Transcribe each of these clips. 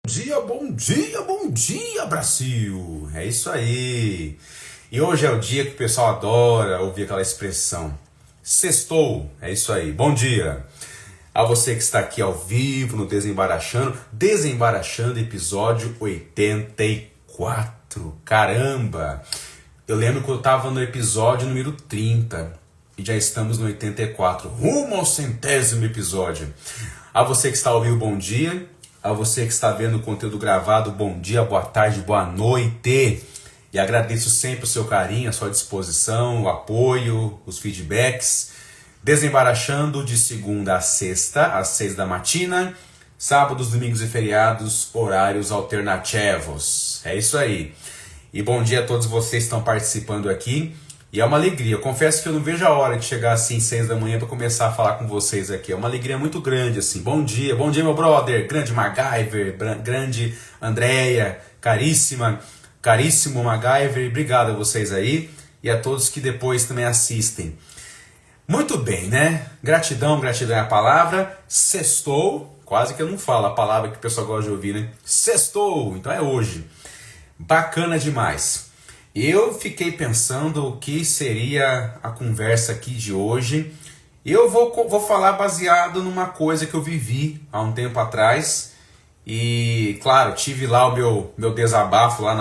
Bom dia, bom dia, Brasil! É isso aí! E hoje é o dia que o pessoal adora ouvir aquela expressão. Sextou! É isso aí, bom dia! A você que está aqui ao vivo no Desembaraxando, episódio 84. Caramba! Eu lembro que eu estava no episódio número 30 e já estamos no 84, rumo ao 100º episódio. A você que está ao vivo, bom dia. A você que está vendo o conteúdo gravado, bom dia, boa tarde, boa noite. E agradeço sempre o seu carinho, a sua disposição, o apoio, os feedbacks. Desembaraxando de segunda a sexta, às 6 da matina. Sábados, domingos e feriados, horários alternativos. É isso aí. E bom dia a todos vocês que estão participando aqui. E é uma alegria. Eu confesso que eu não vejo a hora de chegar assim 6 da manhã para começar a falar com vocês aqui. É uma alegria muito grande assim. Bom dia meu brother, grande MacGyver, grande Andréia, caríssimo MacGyver. Obrigado a vocês aí e a todos que depois também assistem. Muito bem, né? Gratidão é a palavra. Sextou, quase que eu não falo a palavra que o pessoal gosta de ouvir, né? Sextou, então é hoje. Bacana demais. Eu fiquei pensando o que seria a conversa aqui de hoje. Eu vou falar baseado numa coisa que eu vivi há um tempo atrás. E, claro, tive lá o meu desabafo lá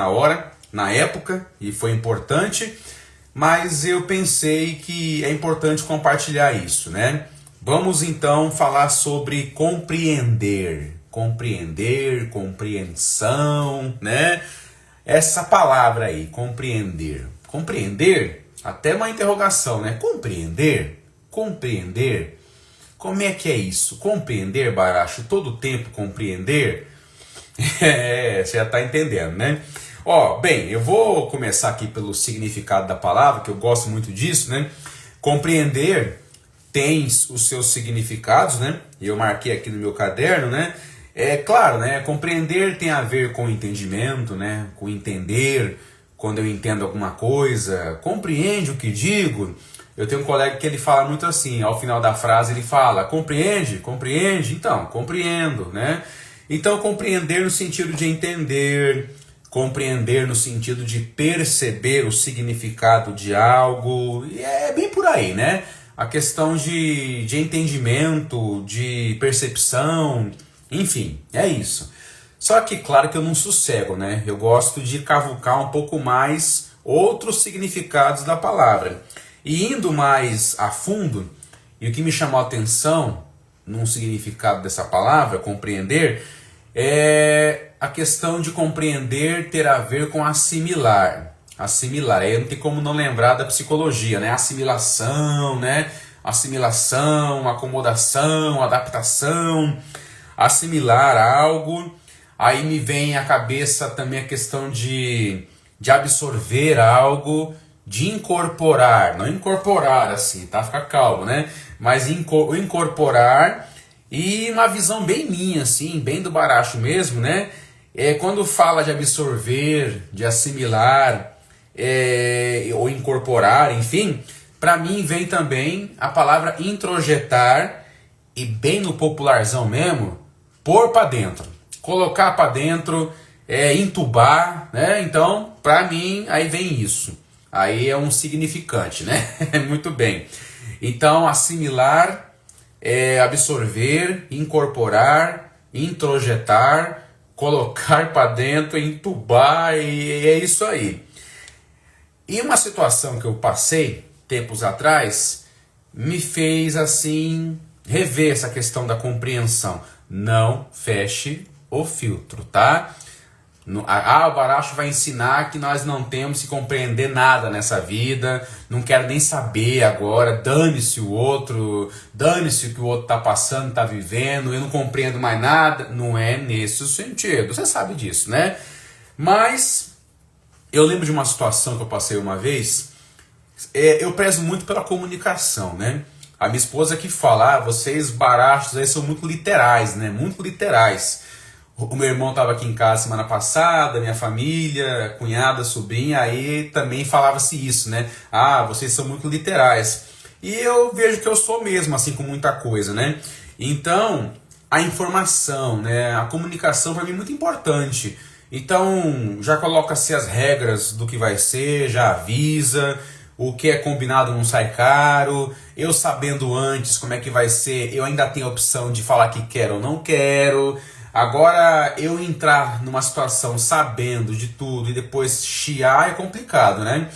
na época, e foi importante. Mas eu pensei que é importante compartilhar isso, né? Vamos então falar sobre compreender, compreensão, né? Essa palavra aí, compreender. Compreender? Até uma interrogação, né? Compreender? Como é que é isso? Compreender, Baracho? Todo o tempo compreender? Você já está entendendo, né? Bem, eu vou começar aqui pelo significado da palavra, que eu gosto muito disso, né? Compreender tem os seus significados, né? E eu marquei aqui no meu caderno, né? É claro, né? Compreender tem a ver com entendimento, né? Com entender, quando eu entendo alguma coisa. Compreende o que digo? Eu tenho um colega que ele fala muito assim, ao final da frase ele fala, compreende? Então, compreendo, né? Então, compreender no sentido de entender, compreender no sentido de perceber o significado de algo, e é bem por aí, né? A questão de entendimento, de percepção, enfim, é isso. Só que, claro que eu não sossego, né? Eu gosto de cavucar um pouco mais outros significados da palavra. E indo mais a fundo, e o que me chamou a atenção num significado dessa palavra, compreender, é a questão de compreender ter a ver com assimilar. Assimilar, aí não tem como não lembrar da psicologia, né? Assimilação, né? Assimilação, acomodação, adaptação, assimilar algo. Aí me vem à cabeça também a questão de absorver algo, de incorporar, não incorporar assim, tá? Fica calmo, né? Mas incorporar, e uma visão bem minha, assim, bem do Baracho mesmo, né? Quando fala de absorver, de assimilar, ou incorporar, enfim, para mim vem também a palavra introjetar, e bem no popularzão mesmo, pôr para dentro, colocar para dentro, entubar, né? Então, para mim, aí vem isso. Aí é um significante, né? Muito bem. Então, assimilar, absorver, incorporar, introjetar, colocar para dentro, entubar, e é isso aí. E uma situação que eu passei tempos atrás me fez assim rever essa questão da compreensão. Não feche o filtro, tá? O Baracho vai ensinar que nós não temos que compreender nada nessa vida, não quero nem saber agora, dane-se o outro, dane-se o que o outro tá passando, tá vivendo, eu não compreendo mais nada. Não é nesse sentido, você sabe disso, né? Mas eu lembro de uma situação que eu passei uma vez. Eu prezo muito pela comunicação, né? A minha esposa que fala, vocês Barachos aí são muito literais, né? Muito literais. O meu irmão estava aqui em casa semana passada, minha família, cunhada, sobrinha, aí também falava-se isso, né? Vocês são muito literais. E eu vejo que eu sou mesmo, assim, com muita coisa, né? Então, a informação, né? A comunicação para mim é muito importante. Então já coloca-se as regras do que vai ser, já avisa, o que é combinado não sai caro. Eu sabendo antes como é que vai ser, eu ainda tenho a opção de falar que quero ou não quero. Agora, eu entrar numa situação sabendo de tudo e depois chiar é complicado, né?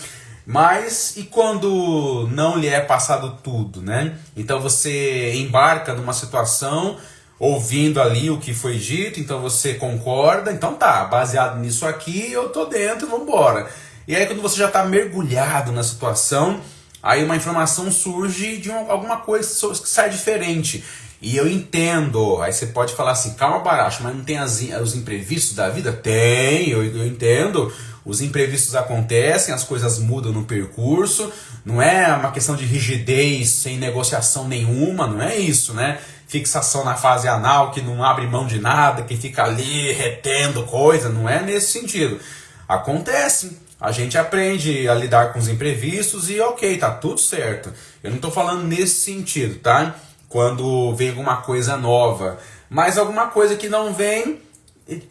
Mas e quando não lhe é passado tudo, né? Então você embarca numa situação ouvindo ali o que foi dito, então você concorda, então tá, baseado nisso aqui eu tô dentro, vambora. E aí quando você já tá mergulhado na situação, aí uma informação surge de alguma coisa que sai diferente. E eu entendo, aí você pode falar assim, calma Baracho, mas não tem os imprevistos da vida? Tem, eu entendo, os imprevistos acontecem, as coisas mudam no percurso, não é uma questão de rigidez sem negociação nenhuma, não é isso, né? Fixação na fase anal, que não abre mão de nada, que fica ali retendo coisa, não é nesse sentido. Acontece, a gente aprende a lidar com os imprevistos e ok, tá tudo certo. Eu não tô falando nesse sentido, tá? Quando vem alguma coisa nova, mas alguma coisa que não vem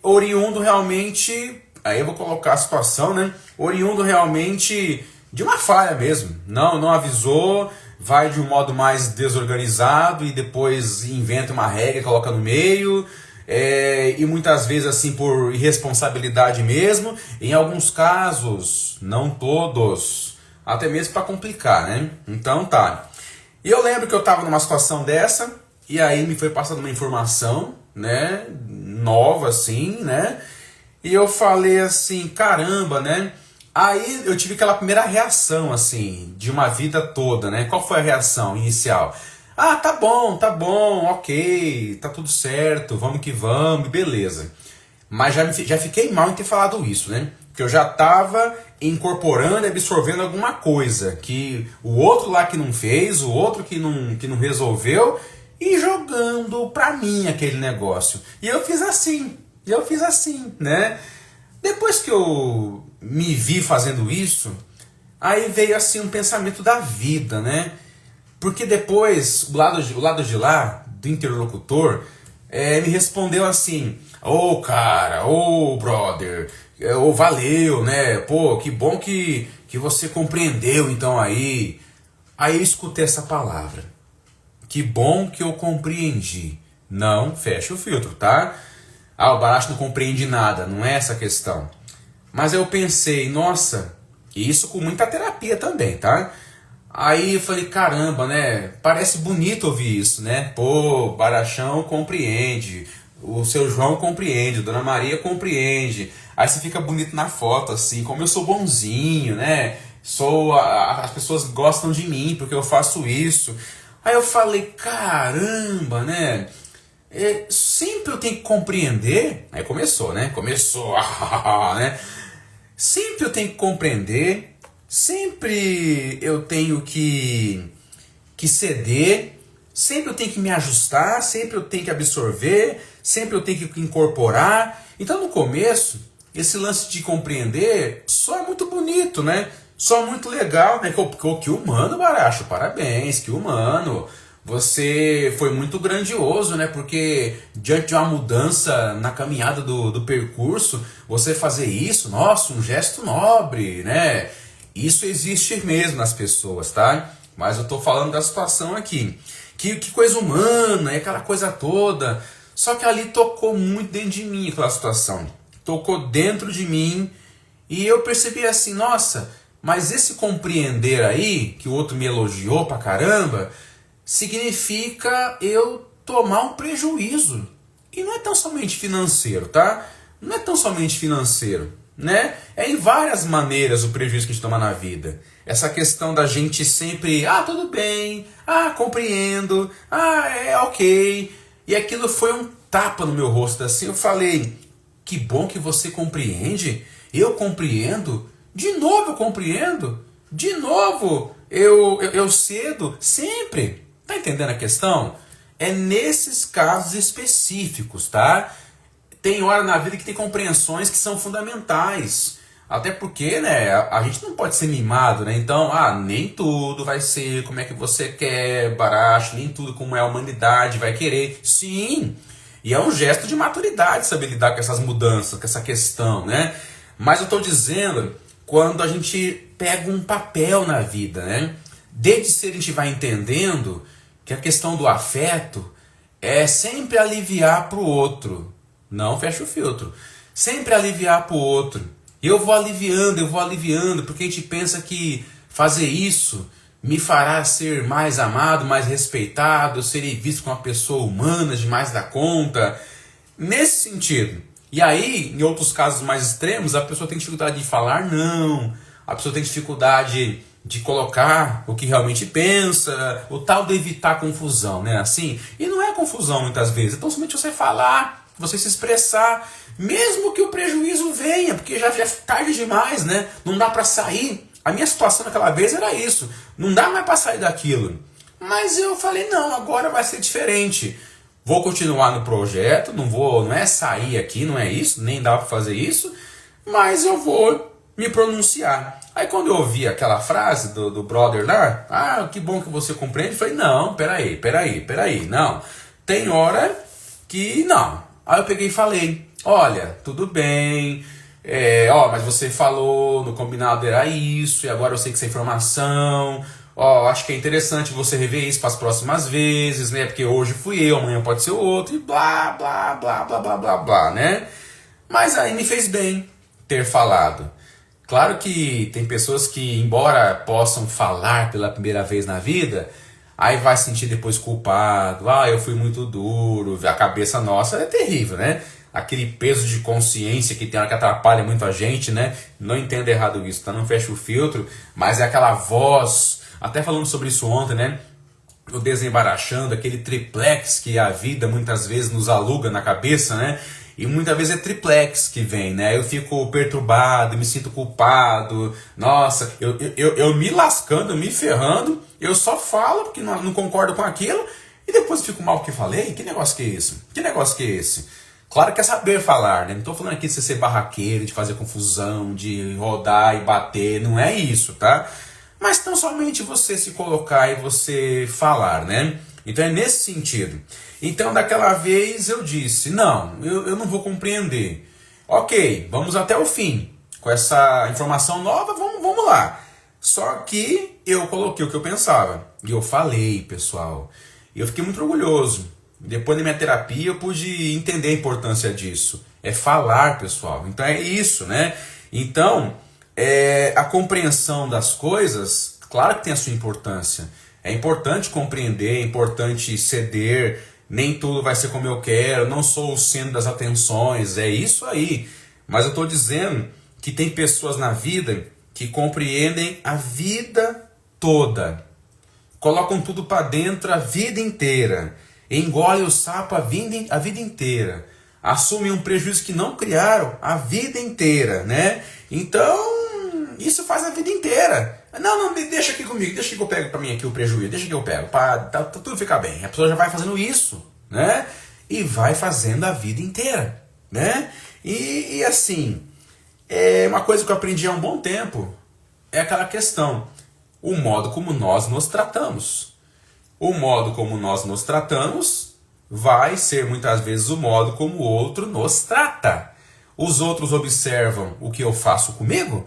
oriundo realmente, aí eu vou colocar a situação, né? Oriundo realmente de uma falha mesmo, não avisou, vai de um modo mais desorganizado e depois inventa uma regra e coloca no meio, e muitas vezes assim por irresponsabilidade mesmo, em alguns casos, não todos, até mesmo para complicar, né? Então tá. E eu lembro que eu estava numa situação dessa, e aí me foi passando uma informação, né, nova assim, né, e eu falei assim, caramba, né, aí eu tive aquela primeira reação, assim, de uma vida toda, né, qual foi a reação inicial? Ah, tá bom, ok, tá tudo certo, vamos que vamos, beleza. Mas já fiquei mal em ter falado isso, né? Porque eu já estava incorporando e absorvendo alguma coisa que o outro lá que não fez, o outro que não resolveu, e jogando pra mim aquele negócio. E eu fiz assim, né? Depois que eu me vi fazendo isso, aí veio assim um pensamento da vida, né? Porque depois, o lado de lá, do interlocutor, me respondeu assim, ô cara, ô brother, valeu, né? Pô, que bom que você compreendeu então aí. Aí eu escutei essa palavra. Que bom que eu compreendi. Não, fecha o filtro, tá? Ah, o Baracho não compreende nada, não é essa a questão. Mas eu pensei, nossa, e isso com muita terapia também, tá? Aí eu falei, caramba, né? Parece bonito ouvir isso, né? Pô, Barachão compreende, o seu João compreende, Dona Maria compreende. Aí você fica bonito na foto, assim, como eu sou bonzinho, né? As pessoas gostam de mim porque eu faço isso. Aí eu falei, caramba, né? Sempre eu tenho que compreender. Aí começou, né? Né? Sempre eu tenho que compreender. Sempre eu tenho que ceder, sempre eu tenho que me ajustar, sempre eu tenho que absorver, sempre eu tenho que incorporar. Então no começo, esse lance de compreender só é muito bonito, né? Só é muito legal, né? Que humano, Baracho, parabéns, que humano. Você foi muito grandioso, né? Porque diante de uma mudança na caminhada do percurso, você fazer isso, nossa, um gesto nobre, né? Isso existe mesmo nas pessoas, tá? Mas eu tô falando da situação aqui. Que coisa humana, é aquela coisa toda. Só que ali tocou muito dentro de mim aquela situação. Tocou dentro de mim e eu percebi assim, nossa, mas esse compreender aí, que o outro me elogiou pra caramba, significa eu tomar um prejuízo. E não é tão somente financeiro, tá? Não é tão somente financeiro. Né? É em várias maneiras o prejuízo que a gente toma na vida. Essa questão da gente sempre, tudo bem, compreendo, é ok. E aquilo foi um tapa no meu rosto, assim, eu falei, que bom que você compreende, eu compreendo, de novo eu compreendo, de novo eu cedo, sempre. Tá entendendo a questão? É nesses casos específicos, tá? Tem hora na vida que tem compreensões que são fundamentais. Até porque, né, a gente não pode ser mimado, né? Então, nem tudo vai ser como é que você quer, Baracho, nem tudo como é a humanidade vai querer. Sim, E é um gesto de maturidade saber lidar com essas mudanças, com essa questão, né? Mas eu estou dizendo, quando a gente pega um papel na vida, né? Desde cedo a gente vai entendendo que a questão do afeto é sempre aliviar para o outro. Não fecha o filtro. Sempre aliviar para o outro. E eu vou aliviando, porque a gente pensa que fazer isso me fará ser mais amado, mais respeitado, eu serei visto como uma pessoa humana demais da conta. Nesse sentido. E aí, em outros casos mais extremos, a pessoa tem dificuldade de falar não, a pessoa tem dificuldade de colocar o que realmente pensa, o tal de evitar confusão, né? Assim, e não é confusão muitas vezes, então somente você falar, você se expressar, mesmo que o prejuízo venha, porque já é tarde demais, né? Não dá para sair. A minha situação naquela vez era isso, não dá mais para sair daquilo. Mas eu falei, não, agora vai ser diferente. Vou continuar no projeto, não é sair aqui, não é isso, nem dá para fazer isso, mas eu vou me pronunciar. Aí quando eu ouvi aquela frase do brother lá, que bom que você compreende, eu falei, não, peraí, não, tem hora que não. Aí eu peguei e falei, olha, tudo bem, mas você falou, no combinado era isso, e agora eu sei que essa informação, acho que é interessante você rever isso para as próximas vezes, né, porque hoje fui eu, amanhã pode ser o outro, e blá, blá, blá, blá, blá, blá, blá, né. Mas aí me fez bem ter falado. Claro que tem pessoas que, embora possam falar pela primeira vez na vida, aí vai se sentir depois culpado, eu fui muito duro, a cabeça nossa é terrível, né? Aquele peso de consciência que tem hora que atrapalha muito a gente, né? Não entenda errado isso, tá? Não fecha o filtro, mas é aquela voz, até falando sobre isso ontem, né? O desembaraçando, aquele triplex que a vida muitas vezes nos aluga na cabeça, né? E muitas vezes é triplex que vem, né? Eu fico perturbado, me sinto culpado. Nossa, eu me lascando, me ferrando. Eu só falo porque não concordo com aquilo. E depois eu fico mal porque falei. Que negócio que é isso? Que negócio que é esse? Claro que é saber falar, né? Não estou falando aqui de você ser barraqueiro, de fazer confusão, de rodar e bater. Não é isso, tá? Mas tão somente você se colocar e você falar, né? Então é nesse sentido. Então daquela vez eu disse, não, eu não vou compreender. Ok, vamos até o fim. Com essa informação nova, vamos lá. Só que eu coloquei o que eu pensava. E eu falei, pessoal. E eu fiquei muito orgulhoso. Depois da minha terapia eu pude entender a importância disso. É falar, pessoal. Então é isso, né? Então, a compreensão das coisas, claro que tem a sua importância. É importante compreender, é importante ceder, nem tudo vai ser como eu quero, não sou o centro das atenções, é isso aí. Mas eu estou dizendo que tem pessoas na vida que compreendem a vida toda, colocam tudo para dentro a vida inteira, engolem o sapo a vida inteira, assumem um prejuízo que não criaram a vida inteira, né? Então, isso faz a vida inteira. Não, deixa aqui comigo, deixa que eu pego pra mim aqui o prejuízo, deixa que eu pego, pra tudo ficar bem. A pessoa já vai fazendo isso, né? E vai fazendo a vida inteira, né? E assim, uma coisa que eu aprendi há um bom tempo é aquela questão, o modo como nós nos tratamos. O modo como nós nos tratamos vai ser muitas vezes o modo como o outro nos trata. Os outros observam o que eu faço comigo,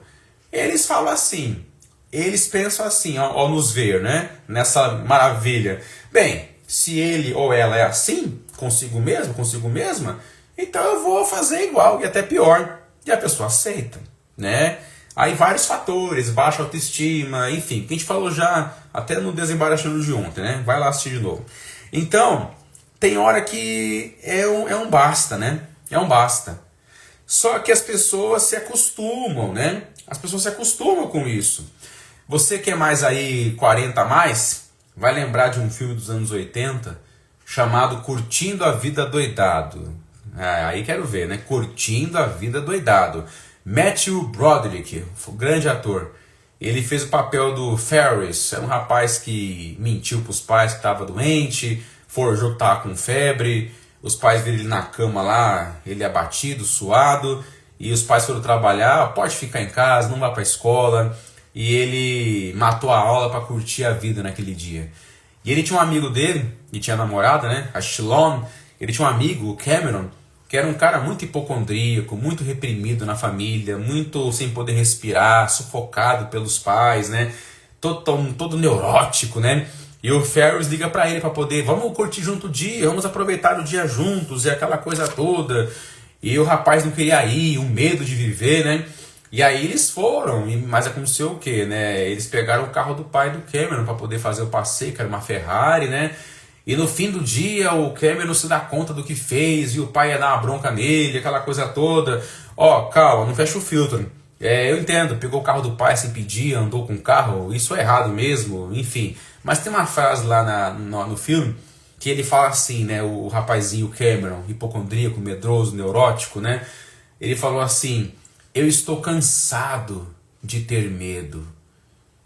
eles falam assim, eles pensam assim, ao nos ver, né? Nessa maravilha. Bem, se ele ou ela é assim, consigo mesmo, consigo mesma, então eu vou fazer igual, e até pior. E a pessoa aceita, né? Aí vários fatores, baixa autoestima, enfim, que a gente falou já até no Desembaraçando de ontem, né? Vai lá assistir de novo. Então, tem hora que é um basta, né? É um basta. Só que as pessoas se acostumam, né? As pessoas se acostumam com isso. Você que é mais aí 40 a mais, vai lembrar de um filme dos anos 80 chamado Curtindo a Vida Doidado. Aí quero ver, né? Curtindo a Vida Doidado. Matthew Broderick, o grande ator. Ele fez o papel do Ferris, era um rapaz que mentiu para os pais que estava doente, forjou que estava com febre. Os pais viram ele na cama lá, ele abatido, suado, e os pais foram trabalhar, pode ficar em casa, não vai para a escola, e ele matou a aula para curtir a vida naquele dia. E ele tinha um amigo dele, e tinha namorada, né, a Shilon, Ele tinha um amigo, o Cameron, que era um cara muito hipocondríaco, muito reprimido na família, muito sem poder respirar, sufocado pelos pais, né? Todo neurótico, né? E o Ferris liga pra ele pra poder, vamos curtir junto o dia, vamos aproveitar o dia juntos e aquela coisa toda. E o rapaz não queria ir, um medo de viver, né? E aí eles foram, mas aconteceu o quê, né? Eles pegaram o carro do pai do Cameron para poder fazer o passeio, que era uma Ferrari, né? E no fim do dia o Cameron se dá conta do que fez e o pai ia dar uma bronca nele, aquela coisa toda. Ó, calma, não fecha o filtro. Eu entendo, pegou o carro do pai sem pedir, andou com o carro, isso é errado mesmo, enfim. Mas tem uma frase lá no filme que ele fala assim, né? O rapazinho Cameron, hipocondríaco, medroso, neurótico, né? Ele falou assim: eu estou cansado de ter medo.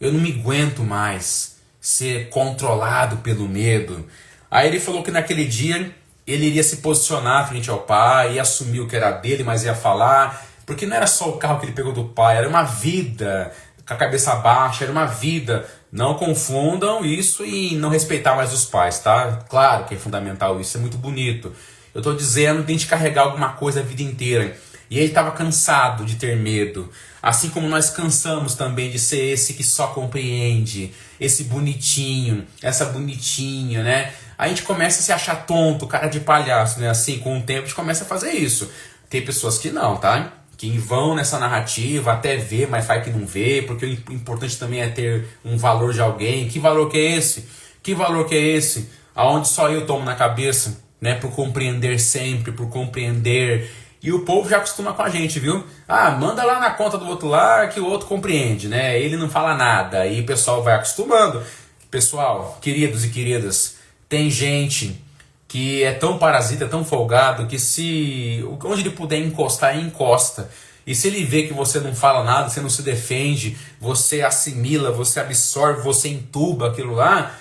Eu não me aguento mais ser controlado pelo medo. Aí ele falou que naquele dia ele iria se posicionar frente ao pai, ia assumir o que era dele, mas ia falar, porque não era só o carro que ele pegou do pai, era uma vida com a cabeça baixa, era uma vida. Não confundam isso e não respeitar mais os pais, tá? Claro que é fundamental, isso é muito bonito. Eu estou dizendo que tem que carregar alguma coisa a vida inteira. E ele estava cansado de ter medo. Assim como nós cansamos também de ser esse que só compreende, esse bonitinho, essa bonitinha, né? A gente começa a se achar tonto, cara de palhaço, né? Assim, com o tempo a gente começa a fazer isso. Tem pessoas que não, tá? Que vão nessa narrativa, até vê, mas faz que não vê, porque o importante também é ter um valor de alguém. Que valor que é esse? Que valor que é esse? Aonde só eu tomo na cabeça, né? Por compreender sempre, por compreender. E o povo já acostuma com a gente, viu? Ah, manda lá na conta do outro lá que o outro compreende, né? Ele não fala nada. E o pessoal vai acostumando. Pessoal, queridos e queridas, tem gente que é tão parasita, tão folgado, que se onde ele puder encostar, ele encosta. E se ele vê que você não fala nada, você não se defende, você assimila, você absorve, você entuba aquilo lá,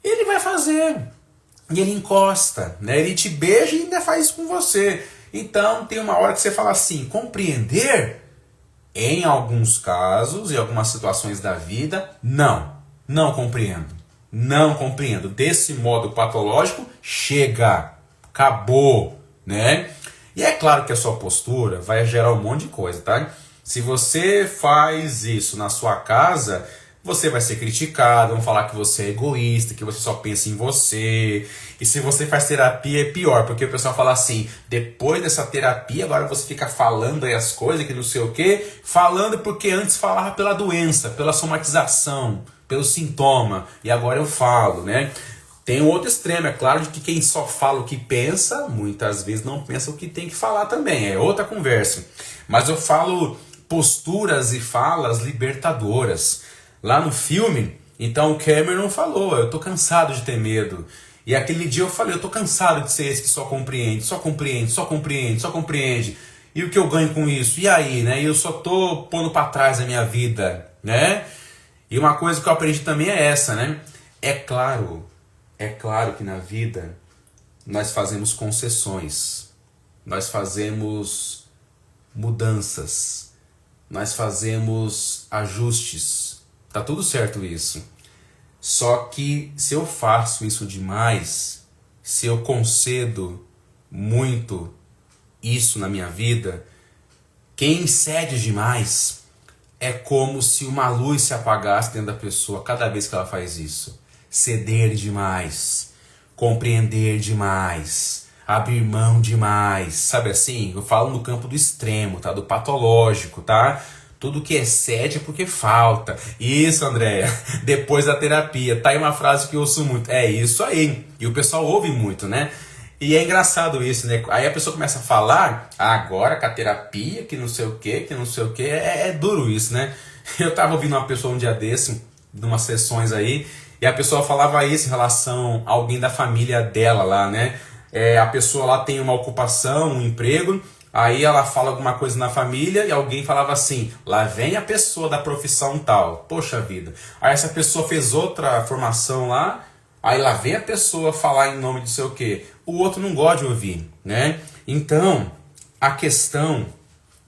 ele vai fazer. E ele encosta, né? Ele te beija e ainda faz isso com você. Então tem uma hora que você fala assim, compreender, em alguns casos, em algumas situações da vida, não compreendo. Não compreendo. Desse modo patológico, chega, acabou, né? E é claro que a sua postura vai gerar um monte de coisa, tá? Se você faz isso na sua casa, você vai ser criticado, vão falar que você é egoísta, que você só pensa em você. E se você faz terapia é pior, porque o pessoal fala assim, depois dessa terapia, agora você fica falando aí as coisas, que não sei o quê, falando porque antes falava pela doença, pela somatização, pelo sintoma, e agora eu falo, né? Tem um outro extremo, é claro, de que quem só fala o que pensa, muitas vezes não pensa o que tem que falar também, é outra conversa. Mas eu falo posturas e falas libertadoras. Lá no filme, então o Cameron falou, eu tô cansado de ter medo. E aquele dia eu falei, eu tô cansado de ser esse que só compreende, só compreende, só compreende, só compreende. E o que eu ganho com isso? E aí, né? Eu só tô pondo pra trás a minha vida, né? E uma coisa que eu aprendi também é essa, né? É claro que na vida nós fazemos concessões, nós fazemos mudanças, nós fazemos ajustes. Tá tudo certo isso. Só que se eu faço isso demais, se eu concedo muito isso na minha vida, quem cede demais é como se uma luz se apagasse dentro da pessoa cada vez que ela faz isso. Ceder demais, compreender demais, abrir mão demais, sabe assim? Eu falo no campo do extremo, tá? Do patológico, tá? Tudo que excede é porque falta. Isso, Andréia, depois da terapia. Tá aí uma frase que eu ouço muito. É isso aí. E o pessoal ouve muito, né? E é engraçado isso, né? Aí a pessoa começa a falar, agora com a terapia, que não sei o que não sei o que. É duro isso, né? Eu tava ouvindo uma pessoa um dia desse, de umas sessões aí, e a pessoa falava isso em relação a alguém da família dela lá, né? A pessoa lá tem uma ocupação, um emprego, aí ela fala alguma coisa na família e alguém falava assim, lá vem a pessoa da profissão tal. Poxa vida. Aí essa pessoa fez outra formação lá, aí lá vem a pessoa falar em nome de sei o quê. O outro não gosta de ouvir, né? Então, a questão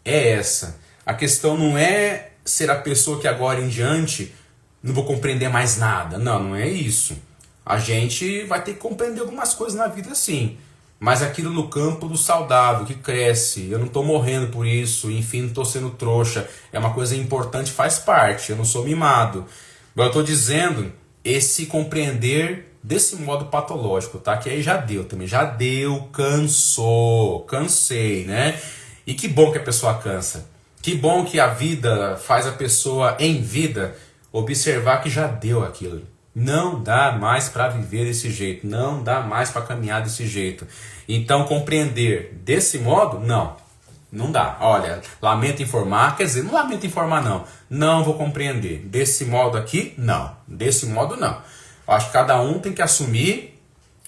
é essa. A questão não é ser a pessoa que agora em diante não vou compreender mais nada. Não é isso. A gente vai ter que compreender algumas coisas na vida sim. mas aquilo no campo do saudável, que cresce. Eu não estou morrendo por isso, enfim, não estou sendo trouxa. É uma coisa importante, faz parte, eu não sou mimado. Agora eu estou dizendo esse compreender desse modo patológico, tá? Que aí já deu também, já deu, cansou, cansei, né? E que bom que a pessoa cansa. Que bom que a vida faz a pessoa em vida observar que já deu aquilo. Não dá mais para viver desse jeito, não dá mais para caminhar desse jeito. Então compreender desse modo, não dá. Olha, lamento informar, quer dizer, não lamento informar não vou compreender. Desse modo aqui, não, desse modo não. Acho que cada um tem que assumir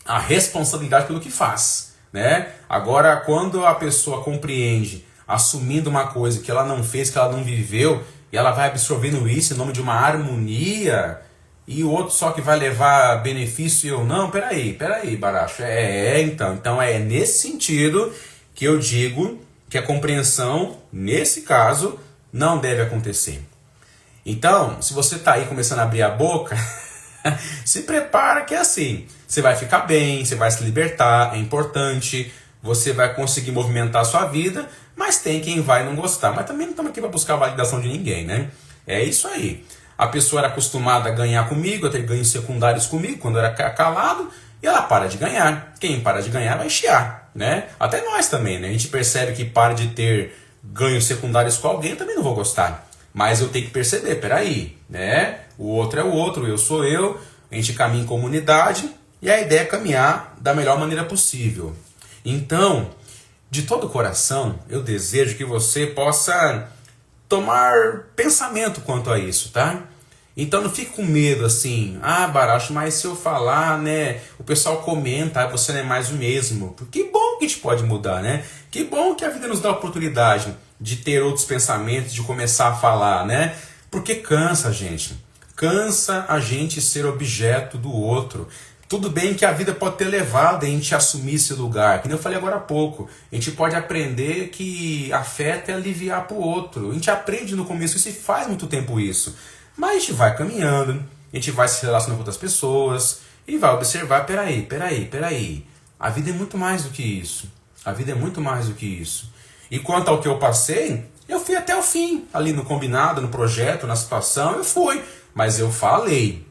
a responsabilidade pelo que faz, né? Agora, quando a pessoa compreende, assumindo uma coisa que ela não fez, que ela não viveu, e ela vai absorvendo isso em nome de uma harmonia, e o outro só que vai levar benefício e eu não, peraí, Baracho, então é nesse sentido que eu digo que a compreensão, nesse caso, não deve acontecer. Então, se você está aí começando a abrir a boca, se prepara que é assim, você vai ficar bem, você vai se libertar, é importante, você vai conseguir movimentar a sua vida, mas tem quem vai não gostar. Mas também não estamos aqui para buscar a validação de ninguém, né? É isso aí. A pessoa era acostumada a ganhar comigo, a ter ganhos secundários comigo, quando eu era calado, e ela para de ganhar. Quem para de ganhar vai chiar, né? Até nós também, né? A gente percebe que para de ter ganhos secundários com alguém, eu também não vou gostar. Mas eu tenho que perceber, peraí, né? O outro é o outro, eu sou eu, a gente caminha em comunidade, e a ideia é caminhar da melhor maneira possível. Então, de todo o coração, eu desejo que você possa tomar pensamento quanto a isso, tá? Então não fique com medo assim, Baracho, mas se eu falar, né, o pessoal comenta, você não é mais o mesmo. Que bom que a gente pode mudar, né? Que bom que a vida nos dá a oportunidade de ter outros pensamentos, de começar a falar, né? Porque cansa, gente. Cansa a gente ser objeto do outro. Tudo bem que a vida pode ter levado a gente a assumir esse lugar, que nem eu falei agora há pouco. A gente pode aprender que afeto é aliviar para o outro. A gente aprende no começo isso e faz muito tempo isso. Mas a gente vai caminhando, a gente vai se relacionando com outras pessoas e vai observar, peraí. A vida é muito mais do que isso. A vida é muito mais do que isso. E quanto ao que eu passei, eu fui até o fim. Ali no combinado, no projeto, na situação, eu fui. Mas eu falei.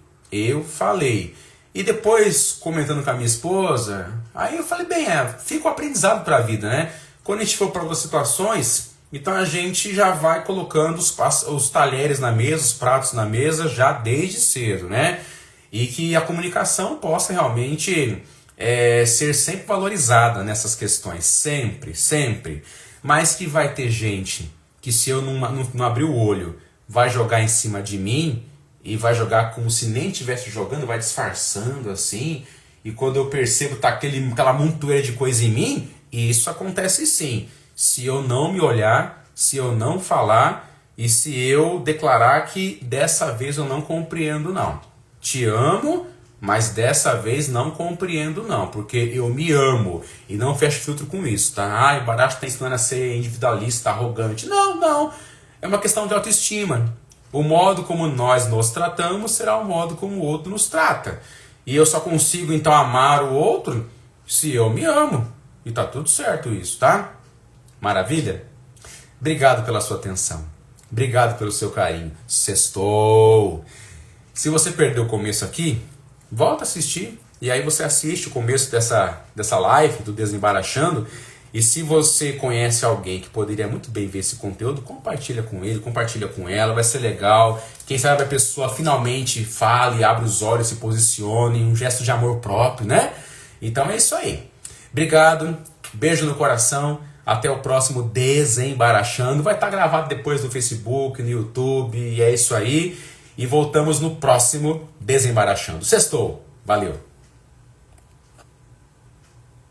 E depois, comentando com a minha esposa, aí eu falei, fica o aprendizado para a vida, né? Quando a gente for para outras situações, então a gente já vai colocando os talheres na mesa, os pratos na mesa, já desde cedo, né? E que a comunicação possa realmente ser sempre valorizada nessas questões, sempre. Mas que vai ter gente que, se eu não abrir o olho, vai jogar em cima de mim, e vai jogar como se nem estivesse jogando, vai disfarçando assim, e quando eu percebo tá aquela montoeira de coisa em mim, isso acontece sim. Se eu não me olhar, se eu não falar, e se eu declarar que dessa vez eu não compreendo não. Te amo, mas dessa vez não compreendo não, porque eu me amo, e não fecho filtro com isso, tá? O Baracho está ensinando a ser individualista, arrogante. Não, é uma questão de autoestima. O modo como nós nos tratamos será o modo como o outro nos trata. E eu só consigo então amar o outro se eu me amo. E tá tudo certo isso, tá? Maravilha? Obrigado pela sua atenção. Obrigado pelo seu carinho. Sextou! Se você perdeu o começo aqui, volta a assistir. E aí você assiste o começo dessa live do Desembarachando. E se você conhece alguém que poderia muito bem ver esse conteúdo, compartilha com ele, compartilha com ela, vai ser legal. Quem sabe a pessoa finalmente fale, abre os olhos, se posicione, um gesto de amor próprio, né? Então é isso aí. Obrigado, beijo no coração, até o próximo Desembarachando. Vai estar gravado depois no Facebook, no YouTube, e é isso aí. E voltamos no próximo Desembarachando. Sextou, valeu!